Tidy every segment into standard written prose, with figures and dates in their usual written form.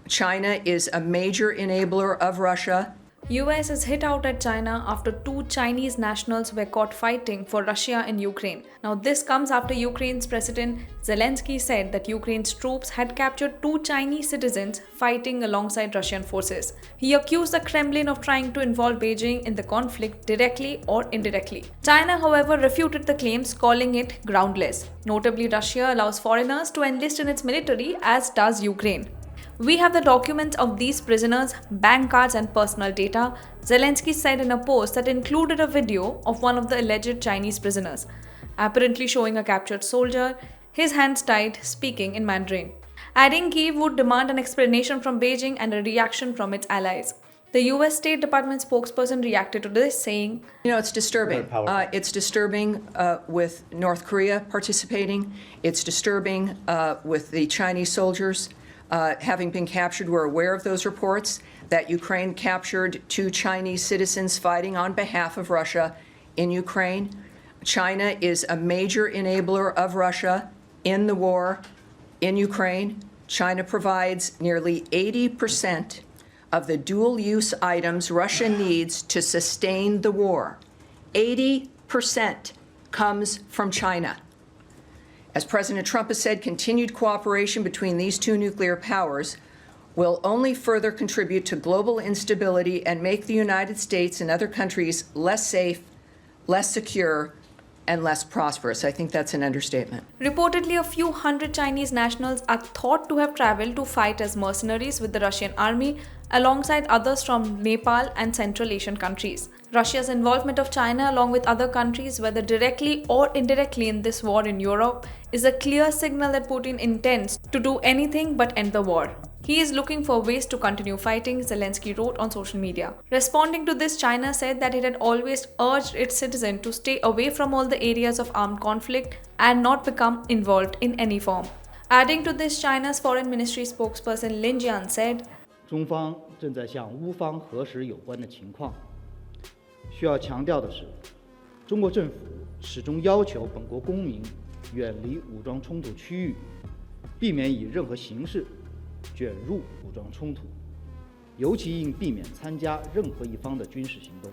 China is a major enabler of Russia. US is hit out at China after two Chinese nationals were caught fighting for Russia in Ukraine. Now, this comes after Ukraine's President Zelensky said that Ukraine's troops had captured two Chinese citizens fighting alongside Russian forces. He accused the Kremlin of trying to involve Beijing in the conflict directly or indirectly. China, however, refuted the claims, calling it groundless. Notably, Russia allows foreigners to enlist in its military, as does Ukraine. We have the documents of these prisoners, bank cards, and personal data, Zelensky said in a post that included a video of one of the alleged Chinese prisoners, apparently showing a captured soldier, his hands tied, speaking in Mandarin. Adding Kyiv would demand an explanation from Beijing and a reaction from its allies. The US State Department spokesperson reacted to this, saying, It's disturbing. It's disturbing with North Korea participating. It's disturbing with the Chinese soldiers having been captured. We're aware of those reports that Ukraine captured two Chinese citizens fighting on behalf of Russia in Ukraine. China is a major enabler of Russia in the war in Ukraine. China provides nearly 80% of the dual-use items Russia needs to sustain the war. 80% comes from China. As President Trump has said, continued cooperation between these two nuclear powers will only further contribute to global instability and make the United States and other countries less safe, less secure, and less prosperous. I think that's an understatement. Reportedly, a few hundred Chinese nationals are thought to have traveled to fight as mercenaries with the Russian army, alongside others from Nepal and Central Asian countries. Russia's involvement of China, along with other countries, whether directly or indirectly in this war in Europe, is a clear signal that Putin intends to do anything but end the war. He is looking for ways to continue fighting, Zelensky wrote on social media. Responding to this, China said that it had always urged its citizens to stay away from all the areas of armed conflict and not become involved in any form. Adding to this, China's Foreign Ministry spokesperson Lin Jian said, 中方正在向乌方核实有关的情况。需要强调的是，中国政府始终要求本国公民远离武装冲突区域，避免以任何形式卷入武装冲突，尤其应避免参加任何一方的军事行动。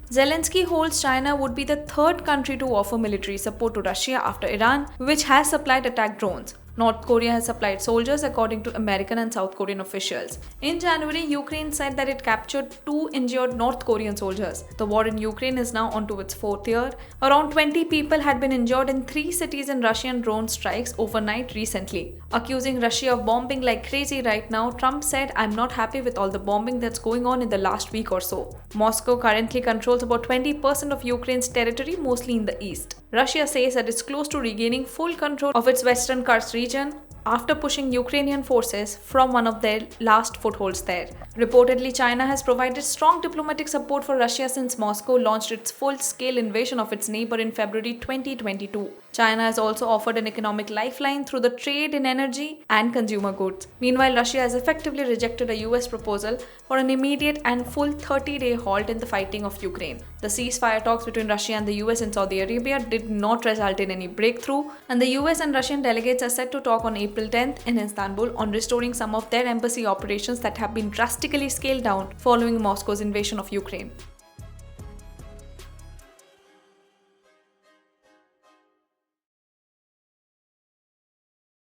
Zelensky holds China would be the third country to offer military support to Russia after Iran, which has supplied attack drones. North Korea has supplied soldiers, according to American and South Korean officials. In January, Ukraine said that it captured two injured North Korean soldiers. The war in Ukraine is now onto its fourth year. Around 20 people had been injured in 3 cities in Russian drone strikes overnight recently. Accusing Russia of bombing like crazy right now, Trump said, "I'm not happy with all the bombing that's going on in the last week or so." Moscow currently controls about 20% of Ukraine's territory, mostly in the east. Russia says that it's close to regaining full control of its western Kursk region after pushing Ukrainian forces from one of their last footholds there. Reportedly, China has provided strong diplomatic support for Russia since Moscow launched its full-scale invasion of its neighbor in February 2022. China has also offered an economic lifeline through the trade in energy and consumer goods. Meanwhile, Russia has effectively rejected a US proposal for an immediate and full 30-day halt in the fighting of Ukraine. The ceasefire talks between Russia and the US and Saudi Arabia did not result in any breakthrough, and the US and Russian delegates are set to talk on April 10th in Istanbul on restoring some of their embassy operations that have been drastically scaled down following Moscow's invasion of Ukraine.